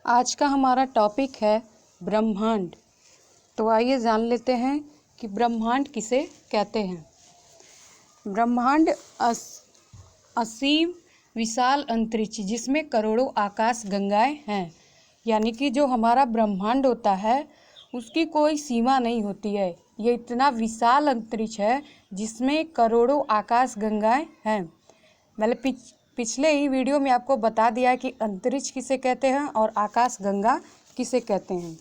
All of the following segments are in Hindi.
आज का हमारा टॉपिक है ब्रह्मांड। तो आइए जान लेते हैं कि ब्रह्मांड किसे कहते हैं। ब्रह्मांड असीम विशाल अंतरिक्ष जिसमें करोड़ों आकाश गंगाएं हैं। यानी कि जो हमारा ब्रह्मांड होता है उसकी कोई सीमा नहीं होती है। ये इतना विशाल अंतरिक्ष है जिसमें करोड़ों आकाश गंगाएं हैं। मैंने पिछले ही वीडियो में आपको बता दिया कि अंतरिक्ष किसे कहते हैं और आकाश गंगा किसे कहते हैं।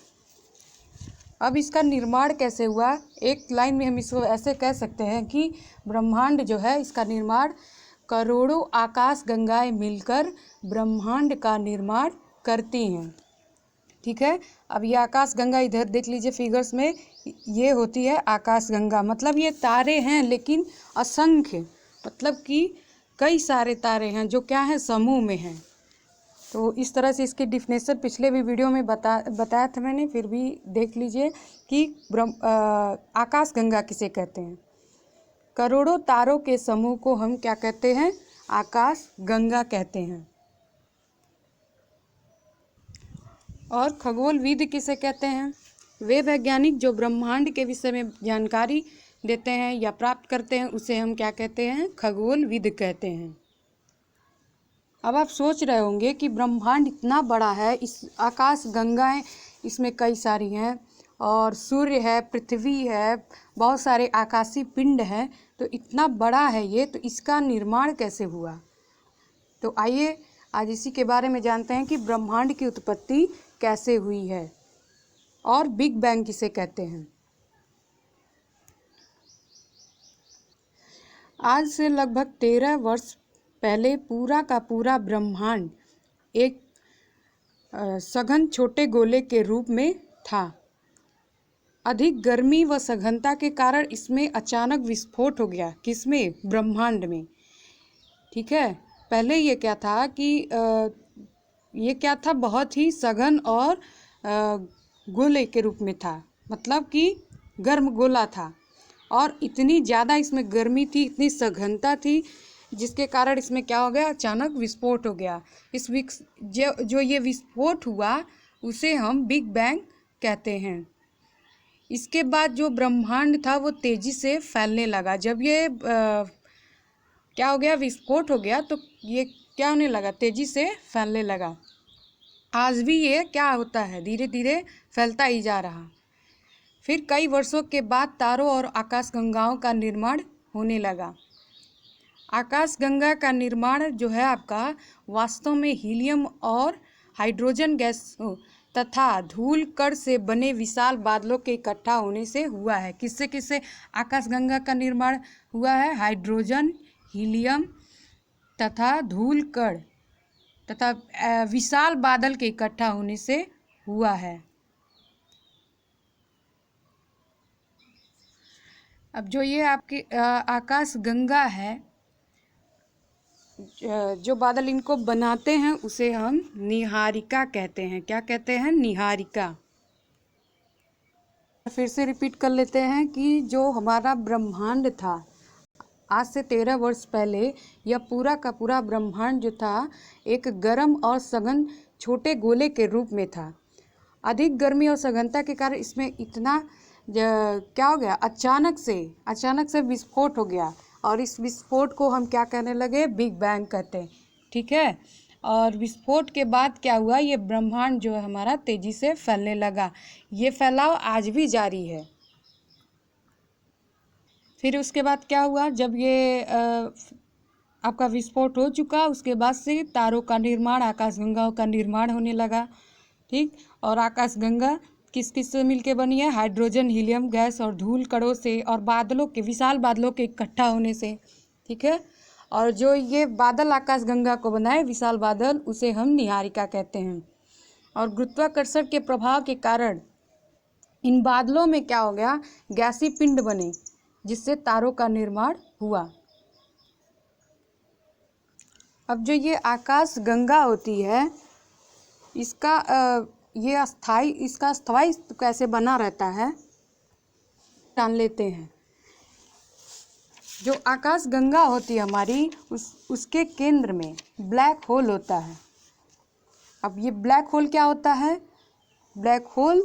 अब इसका निर्माण कैसे हुआ, एक लाइन में हम इसको ऐसे कह सकते हैं कि ब्रह्मांड जो है इसका निर्माण करोड़ों आकाश गंगाएं मिलकर ब्रह्मांड का निर्माण करती हैं। ठीक है, अब ये आकाश गंगा इधर देख लीजिए फिगर्स में, ये होती है आकाश गंगा। मतलब ये तारे हैं लेकिन असंख्य, मतलब कि कई सारे तारे हैं जो क्या हैं, समूह में हैं। तो इस तरह से इसकी डिफिनेशन पिछले भी वीडियो में बताया था मैंने, फिर भी देख लीजिए कि आकाश गंगा किसे कहते हैं। करोड़ों तारों के समूह को हम क्या कहते हैं, आकाश गंगा कहते हैं। और खगोलविद किसे कहते हैं, वे वैज्ञानिक जो ब्रह्मांड के विषय में जानकारी देते हैं या प्राप्त करते हैं उसे हम क्या कहते हैं, खगोलविद कहते हैं। अब आप सोच रहे होंगे कि ब्रह्मांड इतना बड़ा है, इस आकाश गंगाएं इसमें कई सारी हैं और सूर्य है, पृथ्वी है, बहुत सारे आकाशीय पिंड हैं, तो इतना बड़ा है ये, तो इसका निर्माण कैसे हुआ। तो आइए आज इसी के बारे में जानते हैं कि ब्रह्मांड की उत्पत्ति कैसे हुई है और बिग बैंग किसे कहते हैं। आज से लगभग 13 वर्ष पहले पूरा का पूरा ब्रह्मांड एक सघन छोटे गोले के रूप में था। अधिक गर्मी व सघनता के कारण इसमें अचानक विस्फोट हो गया। किसमें, ब्रह्मांड में। ठीक है, पहले ये क्या था कि ये क्या था, बहुत ही सघन और गोले के रूप में था, मतलब कि गर्म गोला था और इतनी ज़्यादा इसमें गर्मी थी, इतनी सघनता थी जिसके कारण इसमें क्या हो गया, अचानक विस्फोट हो गया। इस जो ये विस्फोट हुआ उसे हम बिग बैंग कहते हैं। इसके बाद जो ब्रह्मांड था वो तेज़ी से फैलने लगा। जब ये क्या हो गया, विस्फोट हो गया, तो ये क्या होने लगा, तेज़ी से फैलने लगा। आज भी ये क्या होता है, धीरे धीरे फैलता ही जा रहा। फिर कई वर्षों के बाद तारों और आकाशगंगाओं का निर्माण होने लगा। आकाशगंगा का निर्माण जो है आपका वास्तव में हीलियम और हाइड्रोजन गैस तथा धूल कण से बने विशाल बादलों के इकट्ठा होने से हुआ है। किससे किससे आकाशगंगा का निर्माण हुआ है, हाइड्रोजन, हीलियम तथा धूल कण तथा विशाल बादल के इकट्ठा होने से हुआ है। अब जो ये आपकी आकाश गंगा है, जो बादल इनको बनाते हैं उसे हम निहारिका कहते हैं। क्या कहते हैं, निहारिका। फिर से रिपीट कर लेते हैं कि जो हमारा ब्रह्मांड था आज से 13 वर्ष पहले, यह पूरा का पूरा ब्रह्मांड जो था एक गर्म और सघन छोटे गोले के रूप में था। अधिक गर्मी और सघनता के कारण इसमें इतना क्या हो गया, अचानक से विस्फोट हो गया और इस विस्फोट को हम क्या कहने लगे, बिग बैंग कहते हैं। ठीक है, और विस्फोट के बाद क्या हुआ, ये ब्रह्मांड जो है हमारा तेज़ी से फैलने लगा। ये फैलाव आज भी जारी है। फिर उसके बाद क्या हुआ, जब ये आपका विस्फोट हो चुका, उसके बाद से तारों का निर्माण, आकाशगंगाओं का निर्माण होने लगा। ठीक, और आकाशगंगा किस किस से मिलके बनी है, हाइड्रोजन, हीलियम गैस और धूल कणों से और बादलों के, विशाल बादलों के इकट्ठा होने से। ठीक है, और जो ये बादल आकाशगंगा को बनाए, विशाल बादल, उसे हम निहारिका कहते हैं। और गुरुत्वाकर्षण के प्रभाव के कारण इन बादलों में क्या हो गया, गैसीय पिंड बने जिससे तारों का निर्माण हुआ। अब जो ये आकाश गंगा होती है इसका इसका स्थायित्व कैसे बना रहता है, जान लेते हैं। जो आकाश गंगा होती है हमारी, उसके केंद्र में ब्लैक होल होता है। अब ये ब्लैक होल क्या होता है? ब्लैक होल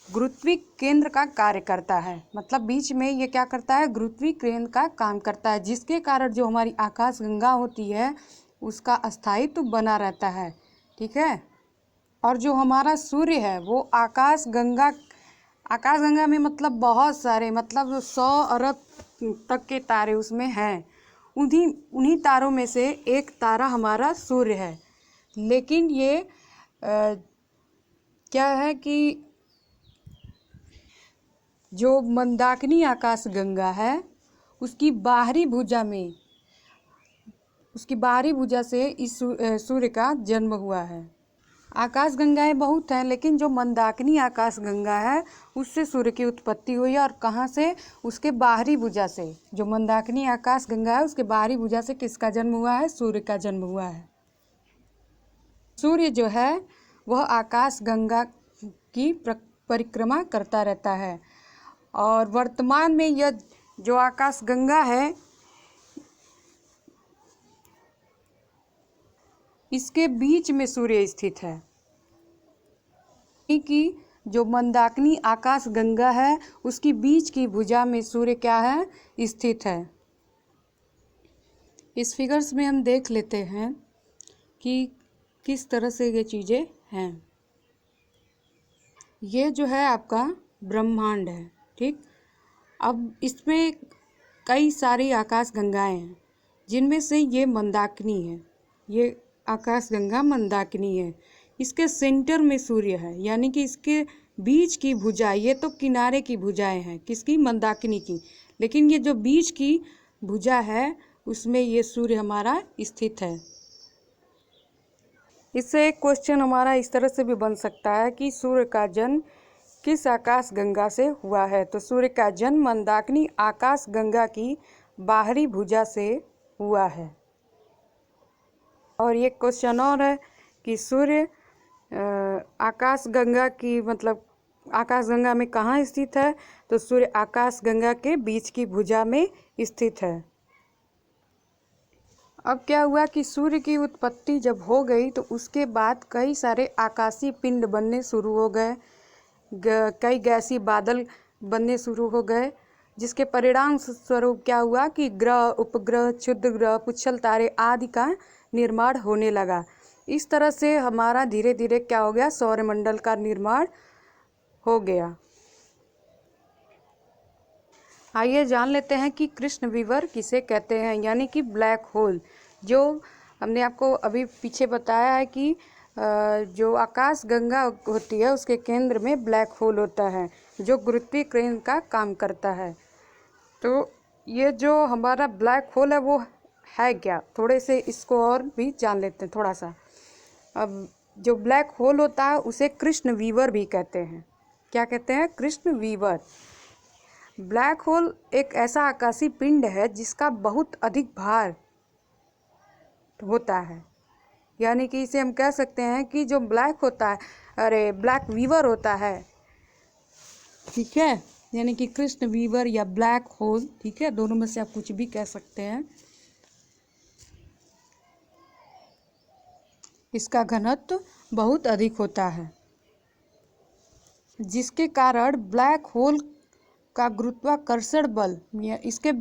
गुरुत्वीय केंद्र का कार्य करता है, मतलब बीच में ये क्या करता है? गुरुत्वीय केंद्र का काम करता है, जिसके कारण जो हमारी आकाशगंगा होती है उसका अस्तित्व बना रहता है। ठीक है। और जो हमारा सूर्य है वो आकाशगंगा में मतलब बहुत सारे, मतलब 100 अरब तक के तारे उसमें हैं। उन्हीं तारों में से एक तारा हमारा सूर्य है। लेकिन ये क्या है कि जो मंदाकिनी आकाशगंगा है उसकी बाहरी भुजा से इस सूर्य का जन्म हुआ है। आकाशगंगाएं बहुत हैं, लेकिन जो मंदाकिनी आकाशगंगा है उससे सूर्य की उत्पत्ति हुई है। और कहाँ से? उसके बाहरी भुजा से। जो मंदाकिनी आकाशगंगा है उसके बाहरी भुजा से किसका जन्म हुआ है? सूर्य का जन्म हुआ है। सूर्य जो है वह आकाशगंगा की परिक्रमा करता रहता है। और वर्तमान में यह जो आकाशगंगा है इसके बीच में सूर्य स्थित है, कि जो मंदाकिनी आकाशगंगा है उसकी बीच की भुजा में सूर्य क्या है? स्थित है। इस फिगर्स में हम देख लेते हैं कि किस तरह से ये चीज़ें हैं। ये जो है आपका ब्रह्मांड है। ठीक। अब इसमें कई सारी आकाशगंगाएं हैं, जिनमें से ये मंदाकिनी है। ये आकाशगंगा मंदाकिनी है। इसके सेंटर में सूर्य है, यानी कि इसके बीच की भुजा, ये तो किनारे की भुजाएं हैं किसकी? मंदाकिनी की। लेकिन ये जो बीच की भुजा है उसमें ये सूर्य हमारा स्थित है। इससे एक क्वेश्चन हमारा इस तरह से भी बन सकता है कि सूर्य का जन्म किस आकाशगंगा से हुआ है? तो सूर्य का जन्म मंदाकिनी आकाशगंगा की बाहरी भुजा से हुआ है। और ये क्वेश्चन और है कि सूर्य आकाशगंगा की, मतलब आकाशगंगा में कहाँ स्थित है? तो सूर्य आकाशगंगा के बीच की भुजा में स्थित है। अब क्या हुआ कि सूर्य की उत्पत्ति जब हो गई तो उसके बाद कई सारे आकाशीय पिंड बनने शुरू हो गए, कई गैसीय बादल बनने शुरू हो गए, जिसके परिणाम स्वरूप क्या हुआ कि ग्रह, उपग्रह, क्षुद्र ग्रह, पुच्छल तारे आदि का निर्माण होने लगा। इस तरह से हमारा धीरे धीरे क्या हो गया? सौरमंडल का निर्माण हो गया। आइए जान लेते हैं कि कृष्ण विवर किसे कहते हैं, यानी कि ब्लैक होल। जो हमने आपको अभी पीछे बताया है कि जो आकाशगंगा होती है उसके केंद्र में ब्लैक होल होता है, जो गुरुत्वीय केंद्र का काम करता है। तो ये जो हमारा ब्लैक होल है वो है क्या? थोड़े से इसको और भी जान लेते हैं थोड़ा सा। अब जो ब्लैक होल होता है उसे कृष्ण विवर भी कहते हैं। क्या कहते हैं? कृष्ण विवर। ब्लैक होल एक ऐसा आकाशीय पिंड है जिसका बहुत अधिक भार होता है, यानी कि इसे हम कह सकते हैं कि जो ब्लैक होता है, ब्लैक विवर होता है। ठीक है, यानी कि कृष्ण विवर या ब्लैक होल, ठीक है, दोनों में से आप कुछ भी कह सकते हैं। इसका घनत्व बहुत अधिक होता है, जिसके कारण ब्लैक होल का गुरुत्वाकर्षण बल, इसके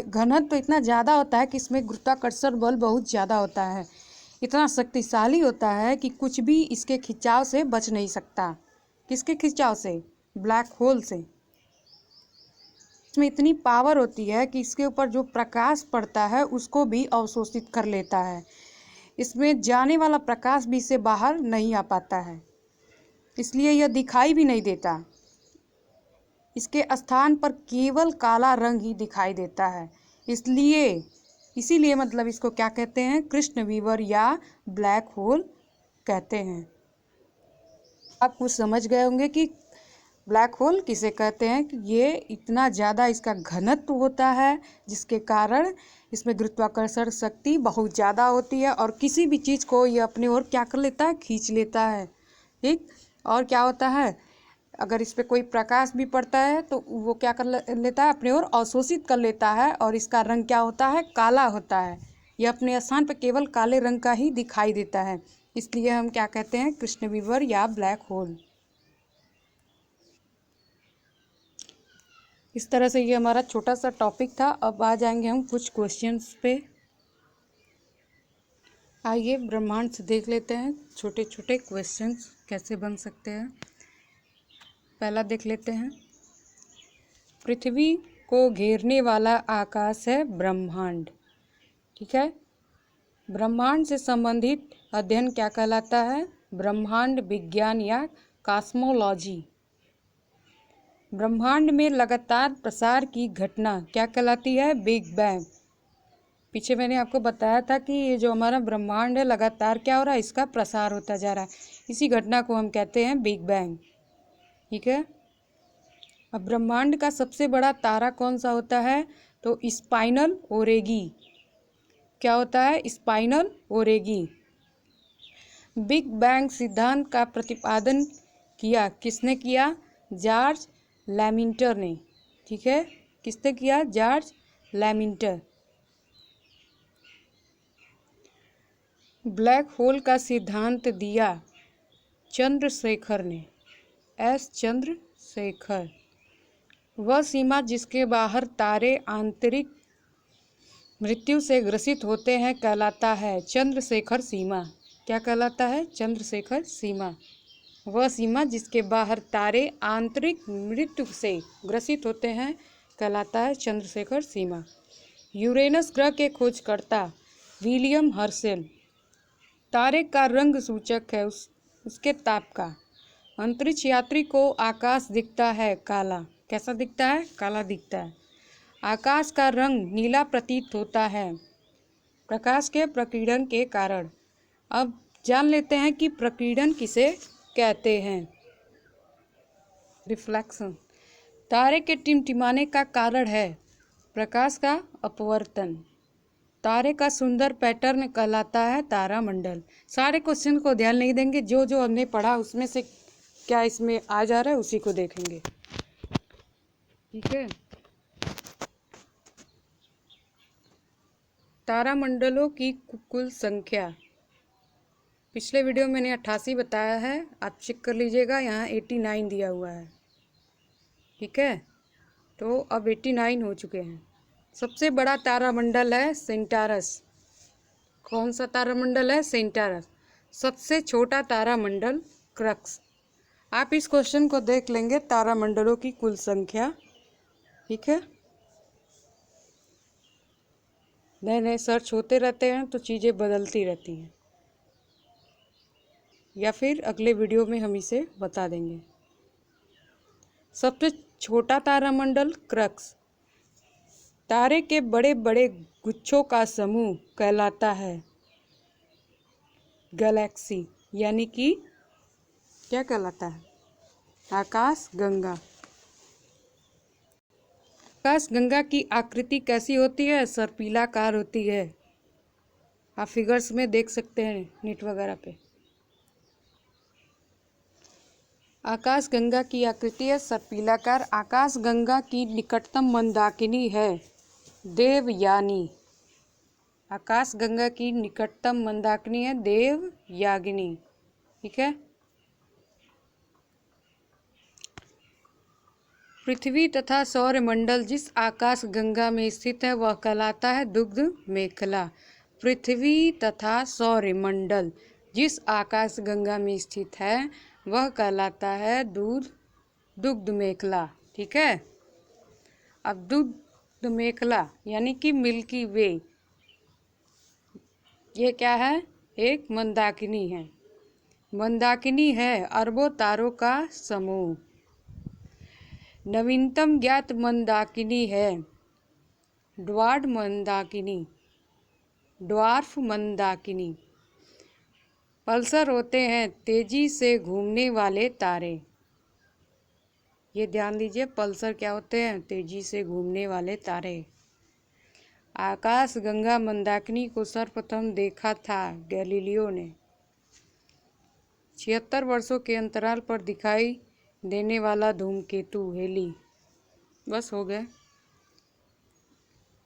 घनत्व इतना ज़्यादा होता है कि इसमें गुरुत्वाकर्षण बल बहुत ज़्यादा होता है, इतना शक्तिशाली होता है कि कुछ भी इसके खिंचाव से बच नहीं सकता। किसके खिंचाव से? ब्लैक होल से। इसमें इतनी पावर होती है कि इसके ऊपर जो प्रकाश पड़ता है उसको भी अवशोषित कर लेता है। इसमें जाने वाला प्रकाश भी इससे बाहर नहीं आ पाता है, इसलिए यह दिखाई भी नहीं देता। इसके स्थान पर केवल काला रंग ही दिखाई देता है, इसीलिए मतलब इसको क्या कहते हैं? कृष्ण विवर या ब्लैक होल कहते हैं। आप कुछ समझ गए होंगे कि ब्लैक होल किसे कहते हैं, कि ये इतना ज़्यादा इसका घनत्व होता है जिसके कारण इसमें गुरुत्वाकर्षण शक्ति बहुत ज़्यादा होती है और किसी भी चीज़ को ये अपने ओर क्या कर लेता है? खींच लेता है। ठीक। और क्या होता है, अगर इस पर कोई प्रकाश भी पड़ता है तो वो क्या कर लेता है? अपने ओर अवशोषित कर लेता है और इसका रंग क्या होता है? काला होता है। यह अपने स्थान पर केवल काले रंग का ही दिखाई देता है। इसलिए हम क्या कहते हैं, कृष्ण विवर या ब्लैक होल। इस तरह से ये हमारा छोटा सा टॉपिक था। अब आ जाएंगे हम कुछ क्वेश्चंस पे। आइए ब्रह्मांड से देख लेते हैं छोटे छोटे क्वेश्चंस कैसे बन सकते हैं। पहला देख लेते हैं, पृथ्वी को घेरने वाला आकाश है ब्रह्मांड। ठीक है, ब्रह्मांड से संबंधित अध्ययन क्या कहलाता है, ब्रह्मांड विज्ञान या कॉस्मोलॉजी। ब्रह्मांड में लगातार प्रसार की घटना क्या कहलाती है, बिग बैंग। पीछे मैंने आपको बताया था कि ये जो हमारा ब्रह्मांड है लगातार क्या हो रहा है, इसका प्रसार होता जा रहा है, इसी घटना को हम कहते हैं बिग बैंग। ठीक है, अब ब्रह्मांड का सबसे बड़ा तारा कौन सा होता है, तो स्पाइनल ओरेगी। क्या होता है, स्पाइनल ओरेगी। बिग बैंग सिद्धांत का प्रतिपादन किया किसने किया, जॉर्ज लैमिन्टर ने। ठीक है, किसने किया, जॉर्ज लैमिन्टर। ब्लैक होल का सिद्धांत दिया चंद्रशेखर ने, एस चंद्रशेखर। वह सीमा जिसके बाहर तारे आंतरिक मृत्यु से ग्रसित होते हैं कहलाता है चंद्रशेखर सीमा। क्या कहलाता है, चंद्रशेखर सीमा। वह सीमा जिसके बाहर तारे आंतरिक मृत्यु से ग्रसित होते हैं कहलाता है चंद्रशेखर सीमा। यूरेनस ग्रह के खोजकर्ता विलियम हर्शेल। तारे का रंग सूचक है उसके ताप का। अंतरिक्ष यात्री को आकाश दिखता है काला। कैसा दिखता है, काला दिखता है। आकाश का रंग नीला प्रतीत होता है प्रकाश के प्रकीर्णन के कारण। अब जान लेते हैं कि प्रकीर्णन किसे कहते हैं, रिफ्लेक्शन। तारे के टिमटिमाने का कारण है प्रकाश का अपवर्तन। तारे का सुंदर पैटर्न कहलाता है तारामंडल। सारे क्वेश्चन को ध्यान नहीं देंगे, जो जो हमने पढ़ा उसमें से क्या इसमें आ जा रहा है उसी को देखेंगे। ठीक है, तारामंडलों की कुल संख्या, पिछले वीडियो में मैंने 88 बताया है, आप चेक कर लीजिएगा, यहाँ 89 दिया हुआ है। ठीक है, तो अब 89 हो चुके हैं। सबसे बड़ा तारामंडल है सेंटारस। कौन सा तारामंडल है, सेंटारस। सबसे छोटा तारामंडल क्रक्स। आप इस क्वेश्चन को देख लेंगे, तारामंडलों की कुल संख्या। ठीक है, नए नए सर्च होते रहते हैं तो चीज़ें बदलती रहती हैं, या फिर अगले वीडियो में हम इसे बता देंगे। सबसे छोटा तारामंडल क्रक्स। तारे के बड़े बड़े गुच्छों का समूह कहलाता है गैलेक्सी, यानी कि क्या कहलाता है, आकाश गंगा। आकाश गंगा की आकृति कैसी होती है, सर्पिलाकार होती है। आप फिगर्स में देख सकते हैं नेट वगैरह पे। आकाश गंगा की आकृति है सर्पिलाकार। आकाश गंगा की निकटतम मंदाकिनी है देवयानी। आकाश गंगा की निकटतम मंदाकिनी है देवयागिनी। ठीक है, पृथ्वी तथा सौरमंडल जिस आकाश गंगा में स्थित है वह कहलाता है दुग्ध मेखला। पृथ्वी तथा सौरमंडल जिस आकाश गंगा में स्थित है वह कहलाता है दुग्ध मेखला। ठीक है, अब दुग्ध मेखला यानी कि मिल्की वे, ये क्या है, एक मंदाकिनी है। मंदाकिनी है अरबों तारों का समूह। नवीनतम ज्ञात मंदाकिनी है ड्वार्फ मंदाकिनी। पल्सर होते हैं तेजी से घूमने वाले तारे। ये ध्यान दीजिए, पल्सर क्या होते हैं, तेजी से घूमने वाले तारे। आकाश गंगा मंदाकिनी को सर्वप्रथम देखा था गैलीलियो ने। 76 वर्षों के अंतराल पर दिखाई देने वाला धूमकेतु हेली। बस हो गए।